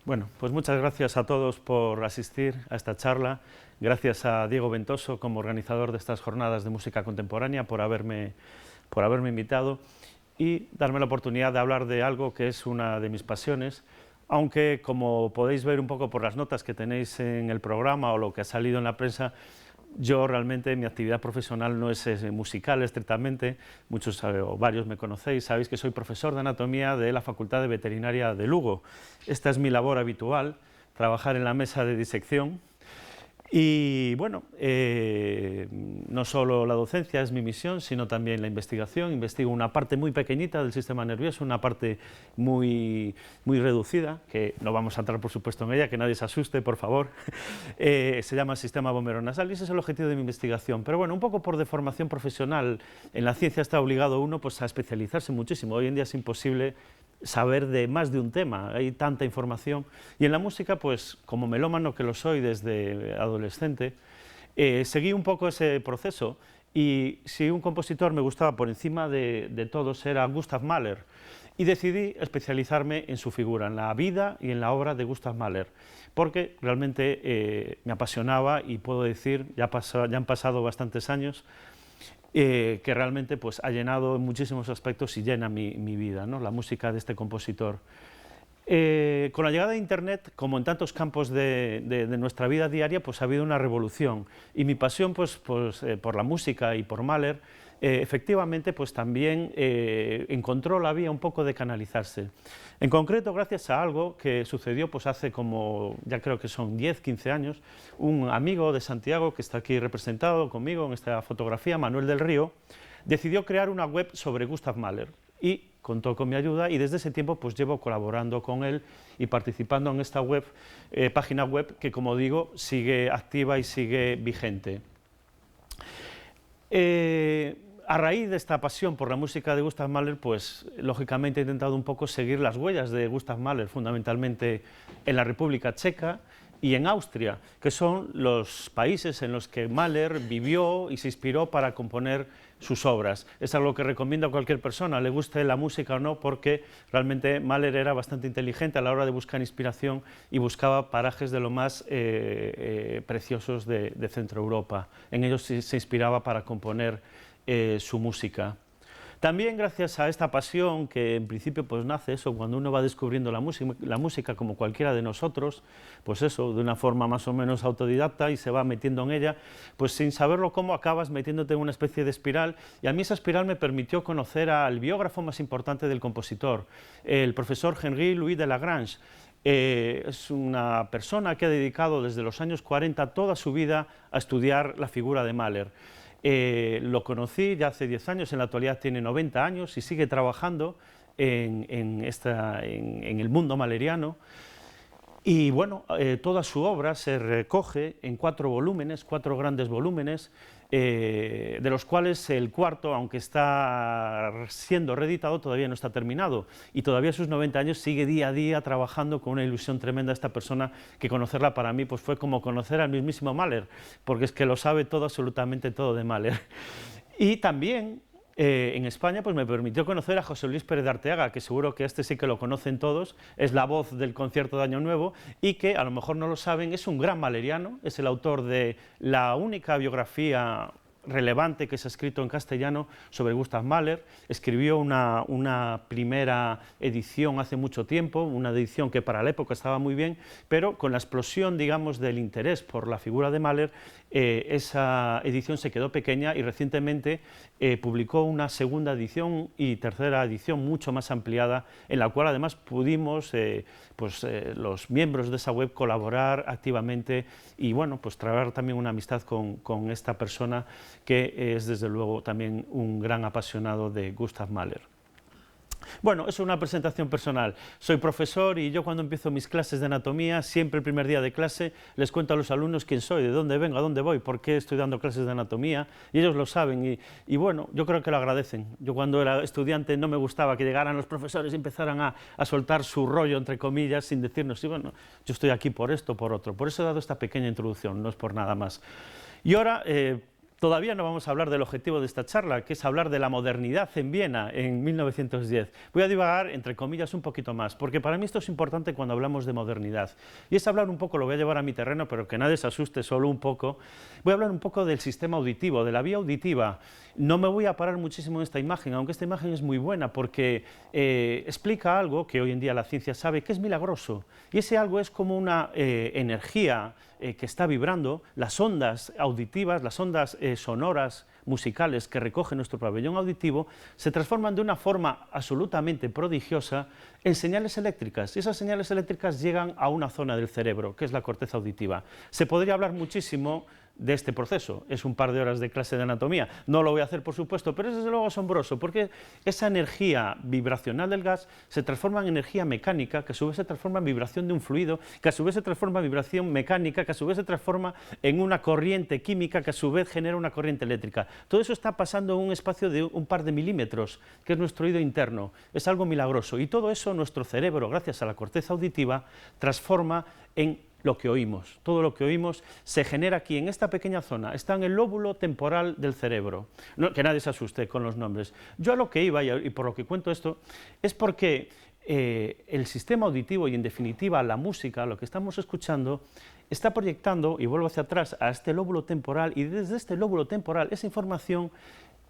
Bueno, pues muchas gracias a todos por asistir a esta charla. Gracias a Diego Ventoso como organizador de estas jornadas de música contemporánea por haberme invitado y darme la oportunidad de hablar de algo que es una de mis pasiones, aunque como podéis ver un poco por las notas que tenéis en el programa o lo que ha salido en la prensa, yo realmente mi actividad profesional no es musical estrictamente, muchos o varios me conocéis, sabéis que soy profesor de anatomía de la Facultad de Veterinaria de Lugo. Esta es mi labor habitual, trabajar en la mesa de disección. Y bueno, no solo la docencia es mi misión, sino también la investigación. Investigo una parte muy pequeñita del sistema nervioso, una parte muy reducida, que no vamos a entrar por supuesto en ella, que nadie se asuste, por favor. Se llama sistema vomeronasal y ese es el objetivo de mi investigación. Pero bueno, un poco por deformación profesional, en la ciencia está obligado uno pues, a especializarse muchísimo. Hoy en día es imposible saber de más de un tema, hay tanta información. Y en la música, pues como melómano que lo soy desde adolescente, seguí un poco ese proceso y si un compositor me gustaba por encima de todos era Gustav Mahler y decidí especializarme en su figura, en la vida y en la obra de Gustav Mahler, porque realmente me apasionaba y puedo decir, ya han pasado bastantes años, que realmente pues, ha llenado en muchísimos aspectos y llena mi vida, ¿no? La música de este compositor. Con la llegada de Internet, como en tantos campos de nuestra vida diaria, pues ha habido una revolución y mi pasión pues, por la música y por Mahler efectivamente pues, también encontró la vía un poco de canalizarse. En concreto, gracias a algo que sucedió pues, hace como, ya creo que son 10, 15 años, un amigo de Santiago que está aquí representado conmigo en esta fotografía, Manuel del Río, decidió crear una web sobre Gustav Mahler y contó con mi ayuda y desde ese tiempo pues llevo colaborando con él y participando en esta web, página web que como digo sigue activa y sigue vigente. A raíz de esta pasión por la música de Gustav Mahler, pues lógicamente he intentado un poco seguir las huellas de Gustav Mahler, fundamentalmente en la República Checa y en Austria, que son los países en los que Mahler vivió y se inspiró para componer sus obras. Es algo que recomiendo a cualquier persona, le guste la música o no, porque realmente Mahler era bastante inteligente a la hora de buscar inspiración y buscaba parajes de lo más preciosos de Centro Europa. En ellos se inspiraba para componer su música. También gracias a esta pasión que en principio pues nace eso, cuando uno va descubriendo la música como cualquiera de nosotros, pues eso, de una forma más o menos autodidacta y se va metiendo en ella, pues sin saberlo cómo acabas metiéndote en una especie de espiral y a mí esa espiral me permitió conocer al biógrafo más importante del compositor, el profesor Henri-Louis de Lagrange. Es una persona que ha dedicado desde los años 40 toda su vida a estudiar la figura de Mahler. Lo conocí ya hace 10 años, en la actualidad tiene 90 años y sigue trabajando en el mundo mahleriano. Y bueno, toda su obra se recoge en 4 volúmenes, 4 grandes volúmenes, de los cuales el cuarto, aunque está siendo reeditado, todavía no está terminado. Y todavía a sus 90 años sigue día a día trabajando con una ilusión tremenda esta persona, que conocerla para mí pues fue como conocer al mismísimo Mahler, porque es que lo sabe todo, absolutamente todo de Mahler. Y también en España pues me permitió conocer a José Luis Pérez de Arteaga, que seguro que este sí que lo conocen todos, es la voz del concierto de Año Nuevo y que a lo mejor no lo saben, es un gran mahleriano, es el autor de la única biografía relevante que se ha escrito en castellano sobre Gustav Mahler. Escribió una primera edición hace mucho tiempo, una edición que para la época estaba muy bien, pero con la explosión, digamos, del interés por la figura de Mahler, esa edición se quedó pequeña y recientemente publicó una segunda edición y tercera edición mucho más ampliada, en la cual además pudimos, los miembros de esa web, colaborar activamente y bueno, pues traer también una amistad con esta persona que es desde luego también un gran apasionado de Gustav Mahler. Bueno, es una presentación personal. Soy profesor y yo cuando empiezo mis clases de anatomía, siempre el primer día de clase, les cuento a los alumnos quién soy, de dónde vengo, a dónde voy, por qué estoy dando clases de anatomía, y ellos lo saben, y bueno, yo creo que lo agradecen. Yo cuando era estudiante no me gustaba que llegaran los profesores y empezaran a soltar su rollo, entre comillas, sin decirnos, sí, bueno, yo estoy aquí por esto, por otro. Por eso he dado esta pequeña introducción, no es por nada más. Y ahora todavía no vamos a hablar del objetivo de esta charla, que es hablar de la modernidad en Viena en 1910. Voy a divagar, entre comillas, un poquito más, porque para mí esto es importante cuando hablamos de modernidad. Y es hablar un poco, lo voy a llevar a mi terreno, pero que nadie se asuste, solo un poco. Voy a hablar un poco del sistema auditivo, de la vía auditiva. No me voy a parar muchísimo en esta imagen, aunque esta imagen es muy buena, porque explica algo que hoy en día la ciencia sabe que es milagroso. Y ese algo es como una energía que está vibrando, las ondas auditivas, las ondas sonoras, musicales que recoge nuestro pabellón auditivo, se transforman de una forma absolutamente prodigiosa en señales eléctricas. Y esas señales eléctricas llegan a una zona del cerebro, que es la corteza auditiva. Se podría hablar muchísimo de este proceso, es un par de horas de clase de anatomía, no lo voy a hacer por supuesto, pero es desde luego asombroso, porque esa energía vibracional del gas se transforma en energía mecánica, que a su vez se transforma en vibración de un fluido, que a su vez se transforma en vibración mecánica, que a su vez se transforma en una corriente química, que a su vez genera una corriente eléctrica. Todo eso está pasando en un espacio de un par de milímetros, que es nuestro oído interno, es algo milagroso, y todo eso nuestro cerebro, gracias a la corteza auditiva, transforma en lo que oímos. Todo lo que oímos se genera aquí, en esta pequeña zona, está en el lóbulo temporal del cerebro. No, que nadie se asuste con los nombres. Yo a lo que iba, y por lo que cuento esto, es porque el sistema auditivo y en definitiva la música, lo que estamos escuchando, está proyectando, y vuelvo hacia atrás, a este lóbulo temporal, y desde este lóbulo temporal esa información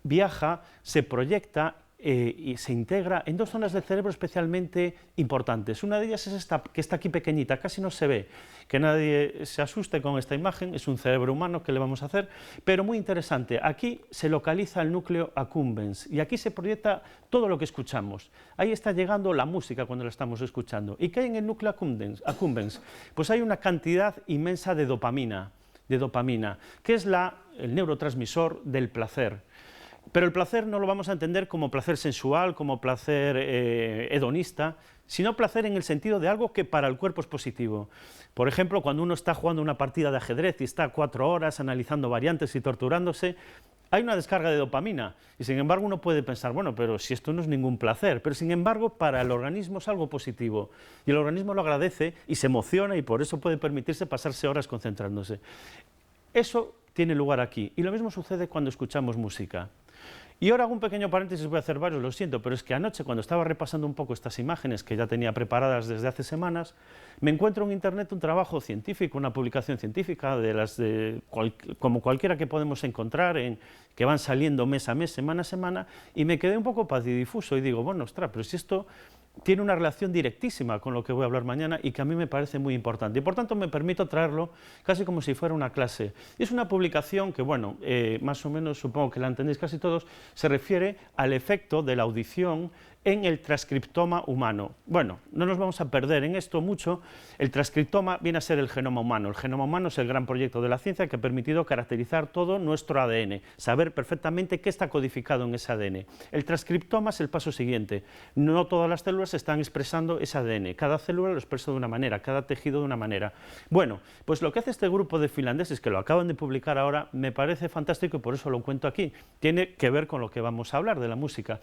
viaja, se proyecta y se integra en dos zonas del cerebro especialmente importantes. Una de ellas es esta, que está aquí pequeñita, casi no se ve, que nadie se asuste con esta imagen, es un cerebro humano, ¿qué le vamos a hacer? Pero muy interesante, aquí se localiza el núcleo accumbens y aquí se proyecta todo lo que escuchamos. Ahí está llegando la música cuando la estamos escuchando. ¿Y qué hay en el núcleo accumbens? Pues hay una cantidad inmensa de dopamina, que es el neurotransmisor del placer. Pero el placer no lo vamos a entender como placer sensual, como placer hedonista, sino placer en el sentido de algo que para el cuerpo es positivo. Por ejemplo, cuando uno está jugando una partida de ajedrez y está 4 horas analizando variantes y torturándose, hay una descarga de dopamina y sin embargo uno puede pensar, bueno, pero si esto no es ningún placer, pero sin embargo para el organismo es algo positivo y el organismo lo agradece y se emociona y por eso puede permitirse pasarse horas concentrándose. Eso tiene lugar aquí y lo mismo sucede cuando escuchamos música. Y ahora hago un pequeño paréntesis, voy a hacer varios, lo siento, pero es que anoche cuando estaba repasando un poco estas imágenes que ya tenía preparadas desde hace semanas, me encuentro en internet un trabajo científico, una publicación científica como cualquiera que podemos encontrar, que van saliendo mes a mes, semana a semana, y me quedé un poco patidifuso y digo, bueno, ostras, pero si esto tiene una relación directísima con lo que voy a hablar mañana y que a mí me parece muy importante. Y por tanto me permito traerlo casi como si fuera una clase. Y es una publicación que, bueno, más o menos supongo que la entendéis casi todos, se refiere al efecto de la audición en el transcriptoma humano. Bueno, no nos vamos a perder en esto mucho. El transcriptoma viene a ser el genoma humano. El genoma humano es el gran proyecto de la ciencia que ha permitido caracterizar todo nuestro ADN, saber perfectamente qué está codificado en ese ADN. El transcriptoma es el paso siguiente. No todas las células están expresando ese ADN. Cada célula lo expresa de una manera, cada tejido de una manera. Bueno, pues lo que hace este grupo de finlandeses, que lo acaban de publicar ahora, me parece fantástico y por eso lo cuento aquí. Tiene que ver con lo que vamos a hablar de la música.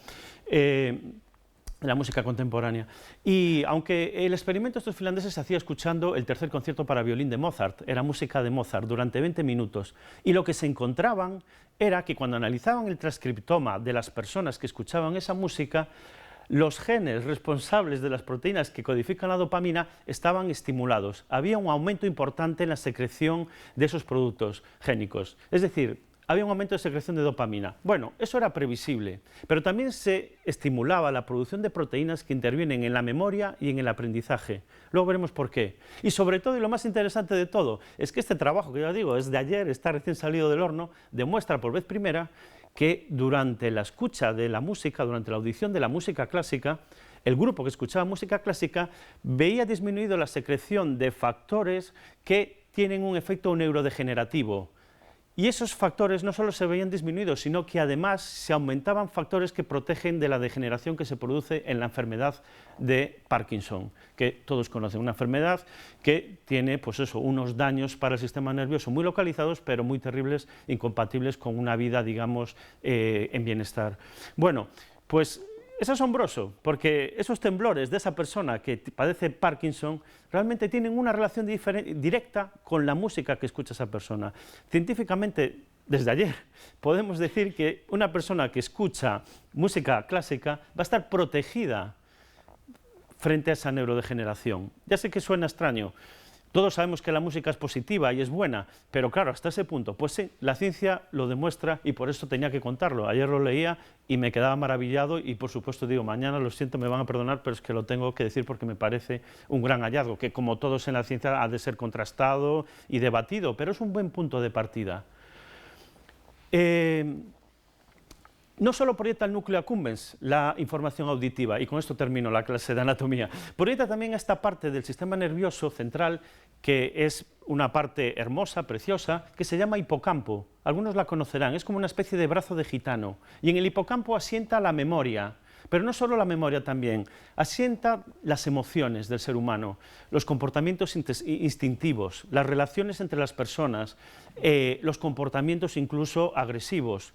La música contemporánea. Y aunque el experimento de estos finlandeses se hacía escuchando el tercer concierto para violín de Mozart, era música de Mozart durante 20 minutos, y lo que se encontraban era que cuando analizaban el transcriptoma de las personas que escuchaban esa música, los genes responsables de las proteínas que codifican la dopamina estaban estimulados. Había un aumento importante en la secreción de esos productos génicos. Es decir, había un aumento de secreción de dopamina. Bueno, eso era previsible, pero también se estimulaba la producción de proteínas que intervienen en la memoria y en el aprendizaje. Luego veremos por qué. Y sobre todo, y lo más interesante de todo, es que este trabajo, que ya digo, es de ayer, está recién salido del horno, demuestra por vez primera que durante la escucha de la música, durante la audición de la música clásica, el grupo que escuchaba música clásica veía disminuido la secreción de factores que tienen un efecto neurodegenerativo. Y esos factores no solo se veían disminuidos, sino que además se aumentaban factores que protegen de la degeneración que se produce en la enfermedad de Parkinson, que todos conocen, una enfermedad que tiene pues eso, unos daños para el sistema nervioso muy localizados, pero muy terribles, incompatibles con una vida, digamos, en bienestar. Bueno, pues es asombroso, porque esos temblores de esa persona que padece Parkinson realmente tienen una relación directa con la música que escucha esa persona. Científicamente desde ayer, podemos decir que una persona que escucha música clásica va a estar protegida frente a esa neurodegeneración. Ya sé que suena extraño, todos sabemos que la música es positiva y es buena, pero claro, hasta ese punto, pues sí, la ciencia lo demuestra y por eso tenía que contarlo. Ayer lo leía y me quedaba maravillado y por supuesto digo, mañana lo siento, me van a perdonar, pero es que lo tengo que decir porque me parece un gran hallazgo, que como todos en la ciencia ha de ser contrastado y debatido, pero es un buen punto de partida. No solo proyecta el núcleo accumbens la información auditiva, y con esto termino la clase de anatomía, proyecta también esta parte del sistema nervioso central, que es una parte hermosa, preciosa, que se llama hipocampo. Algunos la conocerán, es como una especie de brazo de gitano, y en el hipocampo asienta la memoria, pero no solo la memoria también, asienta las emociones del ser humano, los comportamientos instintivos, las relaciones entre las personas, los comportamientos incluso agresivos.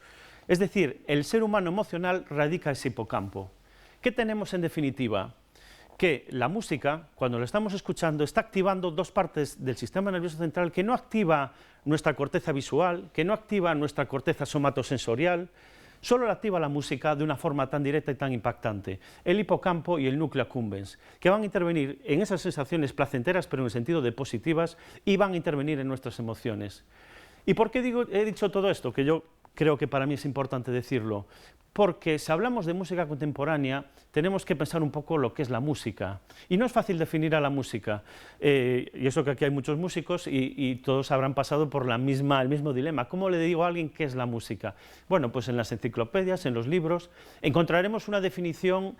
Es decir, el ser humano emocional radica ese hipocampo. ¿Qué tenemos en definitiva? Que la música, cuando la estamos escuchando, está activando dos partes del sistema nervioso central que no activa nuestra corteza visual, que no activa nuestra corteza somatosensorial, solo la activa la música de una forma tan directa y tan impactante, el hipocampo y el núcleo accumbens, que van a intervenir en esas sensaciones placenteras, pero en el sentido de positivas, y van a intervenir en nuestras emociones. ¿Y por qué he dicho todo esto? Que yo creo que para mí es importante decirlo, porque si hablamos de música contemporánea tenemos que pensar un poco lo que es la música, y no es fácil definir a la música, y eso que aquí hay muchos músicos y todos habrán pasado por el mismo dilema. ¿Cómo le digo a alguien qué es la música? Bueno, pues en las enciclopedias, en los libros, encontraremos una definición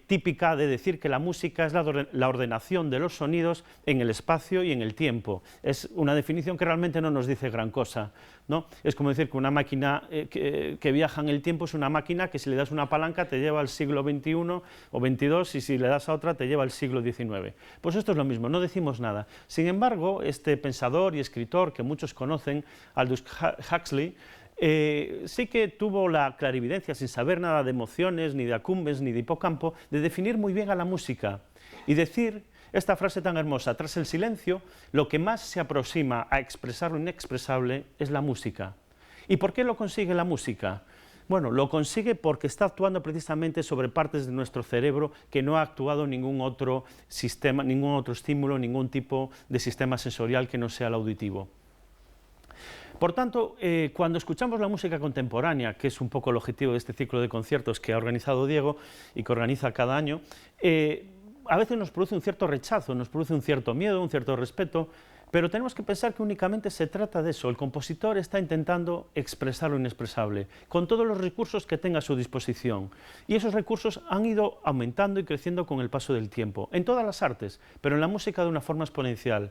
típica de decir que la música es la ordenación de los sonidos en el espacio y en el tiempo. Es una definición que realmente no nos dice gran cosa, ¿no? Es como decir que una máquina que viaja en el tiempo es una máquina que si le das una palanca te lleva al siglo XXI o XXII y si le das a otra te lleva al siglo XIX. Pues esto es lo mismo, no decimos nada. Sin embargo, este pensador y escritor que muchos conocen, Aldous Huxley, sí que tuvo la clarividencia, sin saber nada de emociones, ni de accumbens, ni de hipocampo, de definir muy bien a la música y decir esta frase tan hermosa: tras el silencio, lo que más se aproxima a expresar lo inexpresable es la música. ¿Y por qué lo consigue la música? Bueno, lo consigue porque está actuando precisamente sobre partes de nuestro cerebro que no ha actuado ningún otro sistema, ningún otro estímulo, ningún tipo de sistema sensorial que no sea el auditivo. Por tanto, cuando escuchamos la música contemporánea, que es un poco el objetivo de este ciclo de conciertos que ha organizado Diego y que organiza cada año, a veces nos produce un cierto rechazo, nos produce un cierto miedo, un cierto respeto, pero tenemos que pensar que únicamente se trata de eso. El compositor está intentando expresar lo inexpresable, con todos los recursos que tenga a su disposición. Y esos recursos han ido aumentando y creciendo con el paso del tiempo, en todas las artes, pero en la música de una forma exponencial.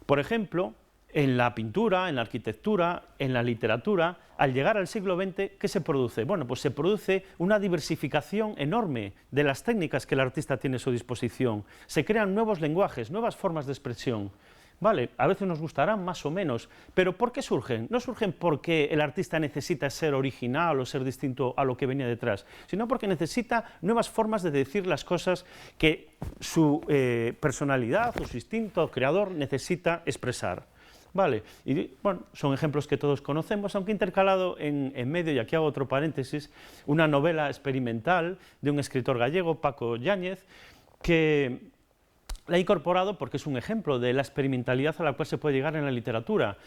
Por ejemplo, en la pintura, en la arquitectura, en la literatura, al llegar al siglo XX, ¿qué se produce? Bueno, pues se produce una diversificación enorme de las técnicas que el artista tiene a su disposición. Se crean nuevos lenguajes, nuevas formas de expresión. Vale, a veces nos gustarán más o menos, pero ¿por qué surgen? No surgen porque el artista necesita ser original o ser distinto a lo que venía detrás, sino porque necesita nuevas formas de decir las cosas que su personalidad o su instinto creador necesita expresar. Vale, y bueno, son ejemplos que todos conocemos, aunque intercalado en medio, y aquí hago otro paréntesis, una novela experimental de un escritor gallego, Paco Yáñez, que la he incorporado porque es un ejemplo de la experimentalidad a la cual se puede llegar en la literatura,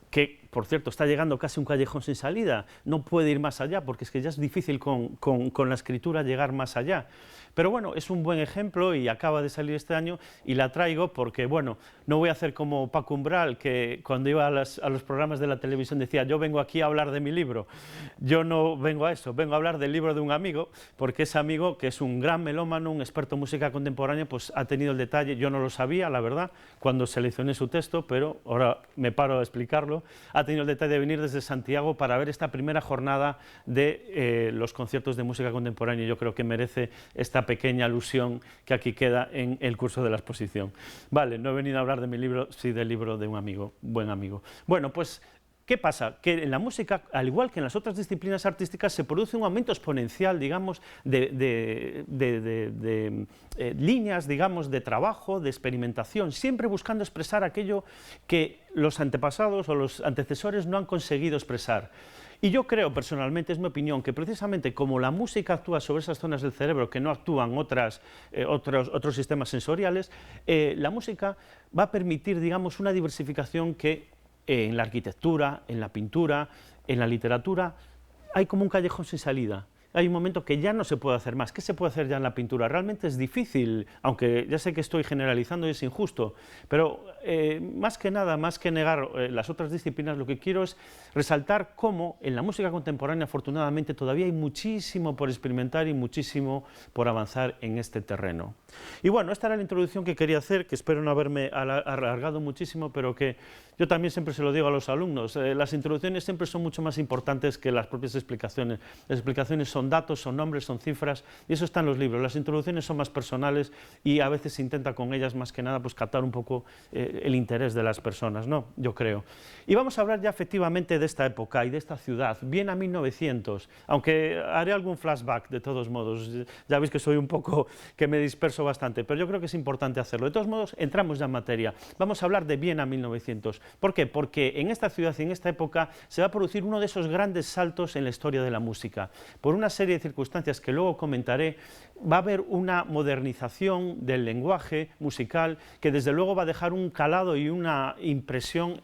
que, por cierto, está llegando casi a un callejón sin salida, no puede ir más allá, porque es que ya es difícil con la escritura llegar más allá. Pero bueno, es un buen ejemplo y acaba de salir este año y la traigo porque, bueno, no voy a hacer como Paco Umbral, que cuando iba a los programas de la televisión decía: yo vengo aquí a hablar de mi libro. Yo no vengo a eso, vengo a hablar del libro de un amigo, porque ese amigo, que es un gran melómano, un experto en música contemporánea, pues ha tenido el detalle, yo no lo sabía, la verdad, cuando seleccioné su texto, pero ahora me paro a explicarlo, ha tenido el detalle de venir desde Santiago para ver esta primera jornada de los conciertos de música contemporánea. Yo creo que merece esta pequeña alusión que aquí queda en el curso de la exposición. Vale, no he venido a hablar de mi libro, sí del libro de un amigo, buen amigo. Bueno, pues ¿Qué pasa? Que en la música, al igual que en las otras disciplinas artísticas, se produce un aumento exponencial, digamos, de líneas, digamos, de trabajo, de experimentación, siempre buscando expresar aquello que los antepasados o los antecesores no han conseguido expresar. Y yo creo, personalmente, es mi opinión, que precisamente como la música actúa sobre esas zonas del cerebro que no actúan otros sistemas sensoriales, la música va a permitir, digamos, una diversificación que en la arquitectura, en la pintura, en la literatura, hay como un callejón sin salida. Hay un momento que ya no se puede hacer más. ¿Qué se puede hacer ya en la pintura? Realmente es difícil, aunque ya sé que estoy generalizando y es injusto, pero más que nada, más que negar las otras disciplinas, lo que quiero es resaltar cómo en la música contemporánea, afortunadamente, todavía hay muchísimo por experimentar y muchísimo por avanzar en este terreno. Y bueno, esta era la introducción que quería hacer, que espero no haberme alargado muchísimo, pero que yo también siempre se lo digo a los alumnos, las introducciones siempre son mucho más importantes que las propias explicaciones. Las explicaciones son datos, son nombres, son cifras, y eso está en los libros. Las introducciones son más personales y a veces se intenta con ellas más que nada pues captar un poco el interés de las personas, ¿no? Yo creo. Y vamos a hablar ya efectivamente de esta época y de esta ciudad, bien a 1900, aunque haré algún flashback de todos modos, ya veis que soy un poco, que me disperso bastante, pero yo creo que es importante hacerlo. De todos modos, entramos ya en materia. Vamos a hablar de Viena 1900. ¿Por qué? Porque en esta ciudad y en esta época se va a producir uno de esos grandes saltos en la historia de la música. Por una serie de circunstancias que luego comentaré, va a haber una modernización del lenguaje musical que desde luego va a dejar un calado y una impresión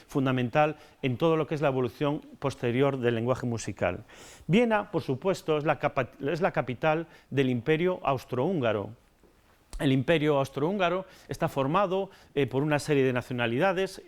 fundamental en todo lo que es la evolución posterior del lenguaje musical. Viena, por supuesto, es la capital del Imperio Austrohúngaro. El Imperio Austrohúngaro está formado por una serie de nacionalidades,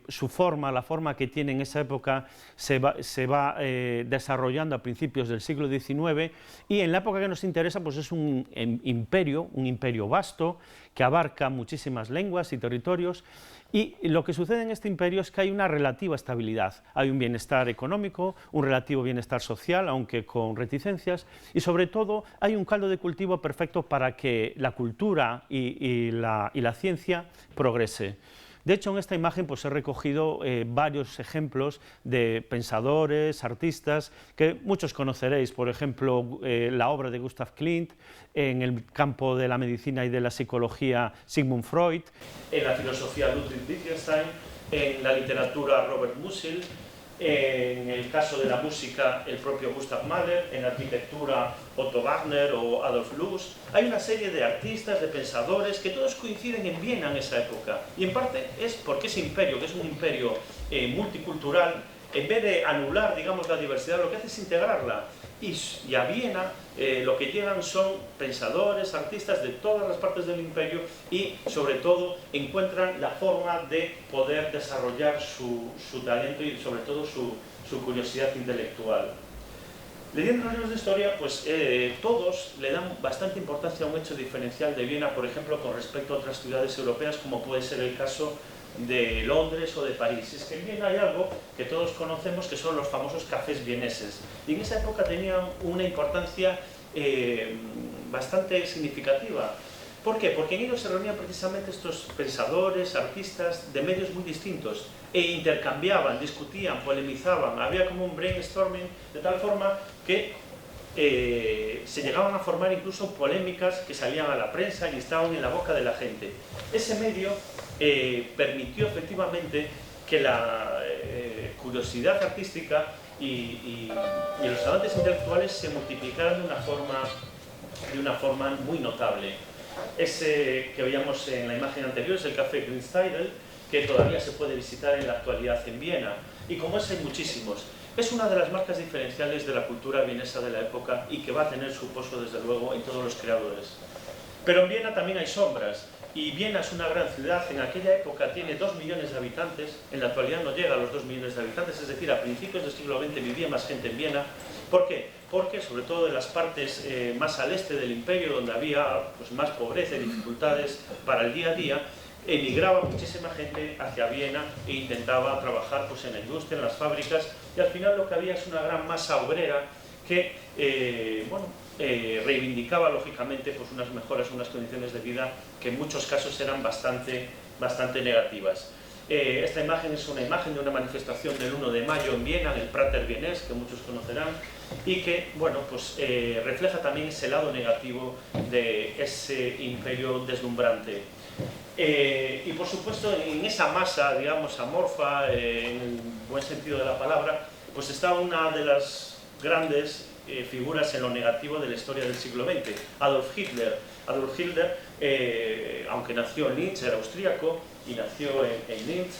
su forma, la forma que tiene en esa época se va desarrollando a principios del siglo XIX, y en la época que nos interesa pues es un imperio vasto que abarca muchísimas lenguas y territorios. Y lo que sucede en este imperio es que hay una relativa estabilidad, hay un bienestar económico, un relativo bienestar social, aunque con reticencias, y sobre todo hay un caldo de cultivo perfecto para que la cultura y la ciencia progrese. De hecho, en esta imagen pues, he recogido varios ejemplos de pensadores, artistas, que muchos conoceréis, por ejemplo, la obra de Gustav Klimt, en el campo de la medicina y de la psicología Sigmund Freud, en la filosofía Ludwig Wittgenstein, en la literatura Robert Musil, en el caso de la música el propio Gustav Mahler, en la arquitectura Otto Wagner o Adolf Loos. Hay una serie de artistas, de pensadores que todos coinciden en Viena en esa época, y en parte es porque ese imperio, que es un imperio multicultural, en vez de anular, digamos, la diversidad, lo que hace es integrarla. Y a Viena lo que llegan son pensadores, artistas de todas las partes del imperio y, sobre todo, encuentran la forma de poder desarrollar su talento y, sobre todo, su curiosidad intelectual. Leyendo los libros de historia, pues todos le dan bastante importancia a un hecho diferencial de Viena, por ejemplo, con respecto a otras ciudades europeas, como puede ser el caso de Londres o de París. Es que en Viena hay algo que todos conocemos, que son los famosos cafés vieneses, y en esa época tenían una importancia bastante significativa. ¿Por qué? Porque en ellos se reunían precisamente estos pensadores, artistas de medios muy distintos, e intercambiaban, discutían, polemizaban, había como un brainstorming, de tal forma que se llegaban a formar incluso polémicas que salían a la prensa y estaban en la boca de la gente. Ese medio permitió efectivamente que la curiosidad artística y los avances intelectuales se multiplicaran de una forma muy notable. Ese que veíamos en la imagen anterior es el Café Grünsteidl, que todavía se puede visitar en la actualidad en Viena, y como ese hay muchísimos. Es una de las marcas diferenciales de la cultura vienesa de la época y que va a tener su pozo, desde luego, en todos los creadores. Pero en Viena también hay sombras, y Viena es una gran ciudad, en aquella época tiene 2 millones de habitantes, en la actualidad no llega a los 2 millones de habitantes, es decir, a principios del siglo XX vivía más gente en Viena. ¿Por qué? Porque, sobre todo en las partes más al este del imperio, donde había pues, más pobreza y dificultades para el día a día, emigraba muchísima gente hacia Viena e intentaba trabajar pues, en la industria, en las fábricas, y al final lo que había es una gran masa obrera que reivindicaba lógicamente pues, unas mejoras, unas condiciones de vida que en muchos casos eran bastante negativas. Esta imagen es una imagen de una manifestación del 1 de mayo en Viena, en el Prater vienés, que muchos conocerán, y que, bueno, pues refleja también ese lado negativo de ese imperio deslumbrante. Y por supuesto, en esa masa, digamos, amorfa, en el buen sentido de la palabra, pues está una de las grandes figuras en lo negativo de la historia del siglo XX, Adolf Hitler. Adolf Hitler, aunque nació en Linz, era austríaco y nació en Linz,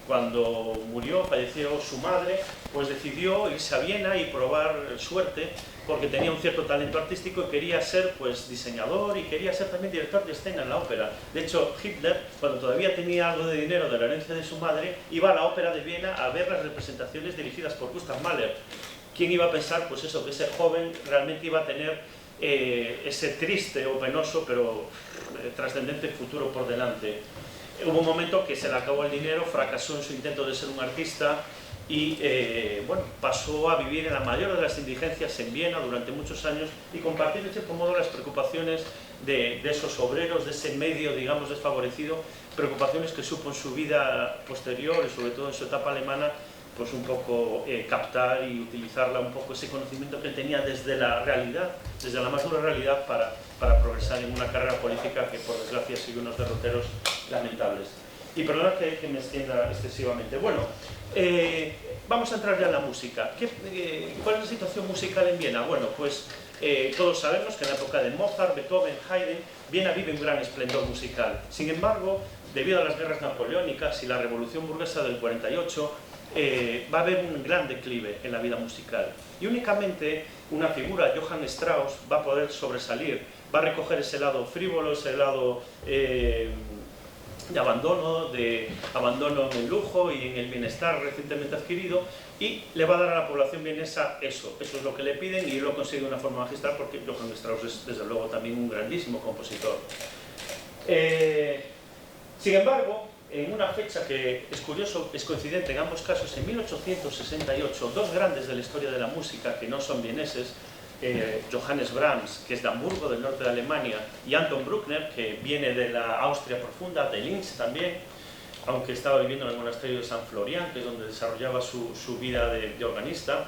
cuando murió, falleció su madre, pues decidió irse a Viena y probar suerte, porque tenía un cierto talento artístico y quería ser pues diseñador y quería ser también director de escena en la ópera. De hecho, Hitler, cuando todavía tenía algo de dinero de la herencia de su madre, iba a la ópera de Viena a ver las representaciones dirigidas por Gustav Mahler. ¿Quién iba a pensar, pues eso, que ese joven realmente iba a tener ese triste o penoso, pero trascendente futuro por delante? Hubo un momento que se le acabó el dinero, fracasó en su intento de ser un artista y bueno, pasó a vivir en la mayor de las indigencias en Viena durante muchos años y compartir de cierto modo las preocupaciones de esos obreros, de ese medio, digamos, desfavorecido, preocupaciones que supo en su vida posterior y sobre todo en su etapa alemana, pues un poco captar y utilizarla un poco ese conocimiento que él tenía desde la realidad, desde la más dura realidad para progresar en una carrera política que por desgracia sigue unos derroteros lamentables. Y perdona que me extienda excesivamente. Bueno, vamos a entrar ya en la música. ¿Cuál es la situación musical en Viena? Bueno, pues todos sabemos que en la época de Mozart, Beethoven, Haydn, Viena vive un gran esplendor musical. Sin embargo, debido a las guerras napoleónicas y la revolución burguesa del 48, va a haber un gran declive en la vida musical. Y únicamente una figura, Johann Strauss, va a poder sobresalir, va a recoger ese lado frívolo, ese lado de abandono en el lujo y en el bienestar recientemente adquirido, y le va a dar a la población vienesa eso es lo que le piden, y él lo consigue de una forma magistral porque Johann Strauss es desde luego también un grandísimo compositor. Sin embargo, en una fecha que es curioso, es coincidente en ambos casos, en 1868, dos grandes de la historia de la música que no son vieneses, Johannes Brahms, que es de Hamburgo, del norte de Alemania, y Anton Bruckner, que viene de la Austria profunda, de Linz también, aunque estaba viviendo en el monasterio de San Florian, que es donde desarrollaba su vida de organista.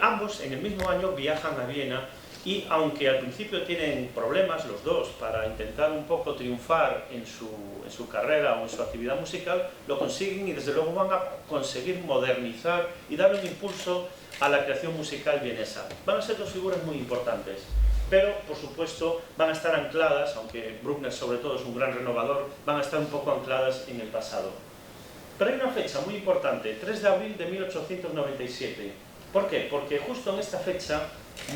Ambos en el mismo año viajan a Viena, y aunque al principio tienen problemas los dos para intentar un poco triunfar en su carrera o en su actividad musical, lo consiguen y desde luego van a conseguir modernizar y darle un impulso a la creación musical vienesa. Van a ser dos figuras muy importantes, pero por supuesto van a estar ancladas, aunque Bruckner sobre todo es un gran renovador, van a estar un poco ancladas en el pasado. Pero hay una fecha muy importante, 3 de abril de 1897. ¿Por qué? Porque justo en esta fecha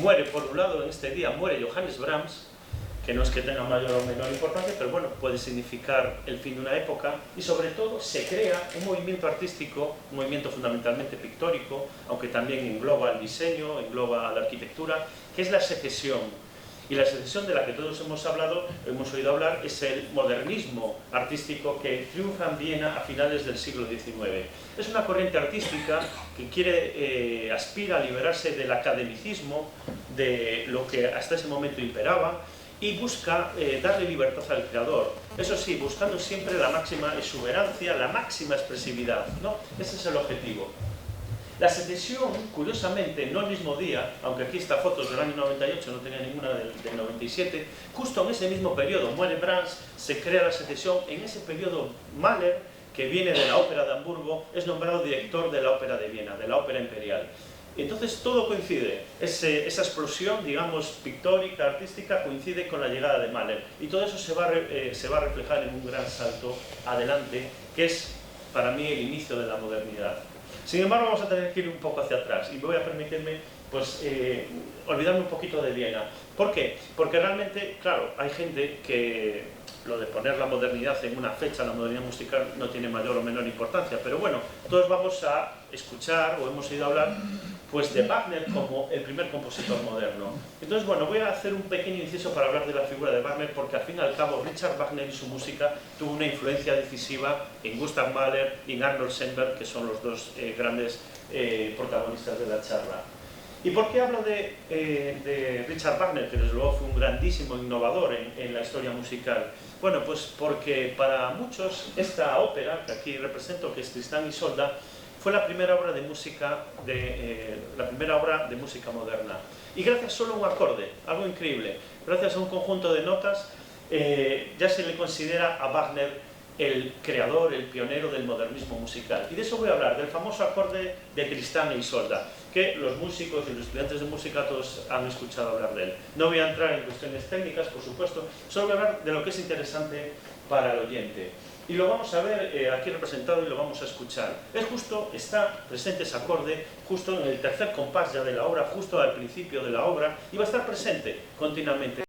muere, por un lado, en este día muere Johannes Brahms, que no es que tenga mayor o menor importancia, pero bueno, puede significar el fin de una época, y sobre todo se crea un movimiento artístico, un movimiento fundamentalmente pictórico, aunque también engloba el diseño, engloba la arquitectura, que es la secesión. Y la secesión de la que todos hemos oído hablar, es el modernismo artístico que triunfa en Viena a finales del siglo XIX. Es una corriente artística que aspira a liberarse del academicismo, de lo que hasta ese momento imperaba, y busca darle libertad al creador. Eso sí, buscando siempre la máxima exuberancia, la máxima expresividad, ¿no? Ese es el objetivo. La secesión, curiosamente, no el mismo día, aunque aquí está fotos del año 98, no tenía ninguna del 97, justo en ese mismo periodo muere Brahms, se crea la secesión. En ese periodo Mahler, que viene de la ópera de Hamburgo, es nombrado director de la ópera de Viena, de la ópera imperial. Entonces todo coincide, esa explosión, digamos, pictórica, artística, coincide con la llegada de Mahler, y todo eso se va a reflejar en un gran salto adelante, que es para mí el inicio de la modernidad. Sin embargo, vamos a tener que ir un poco hacia atrás, y voy a permitirme pues, olvidarme un poquito de Viena. ¿Por qué? Porque realmente, claro, hay gente que lo de poner la modernidad en una fecha, la modernidad musical, no tiene mayor o menor importancia, pero bueno, todos vamos a escuchar o hemos oído hablar pues de Wagner como el primer compositor moderno. Entonces, bueno, voy a hacer un pequeño inciso para hablar de la figura de Wagner, porque al fin y al cabo Richard Wagner y su música tuvo una influencia decisiva en Gustav Mahler y en Arnold Schoenberg, que son los dos grandes protagonistas de la charla. ¿Y por qué hablo de Richard Wagner, que desde luego fue un grandísimo innovador en la historia musical? Bueno, pues porque para muchos esta ópera, que aquí represento, que es Tristán y Isolda, fue la primera obra de música, moderna. Y gracias solo a un acorde, algo increíble, gracias a un conjunto de notas, ya se le considera a Wagner el creador, el pionero del modernismo musical. Y de eso voy a hablar, del famoso acorde de Tristán e Isolda, que los músicos y los estudiantes de música todos han escuchado hablar de él. No voy a entrar en cuestiones técnicas, por supuesto, solo voy a hablar de lo que es interesante para el oyente. Y lo vamos a ver aquí representado y lo vamos a escuchar. Está presente ese acorde justo en el tercer compás ya de la obra, justo al principio de la obra, y va a estar presente continuamente.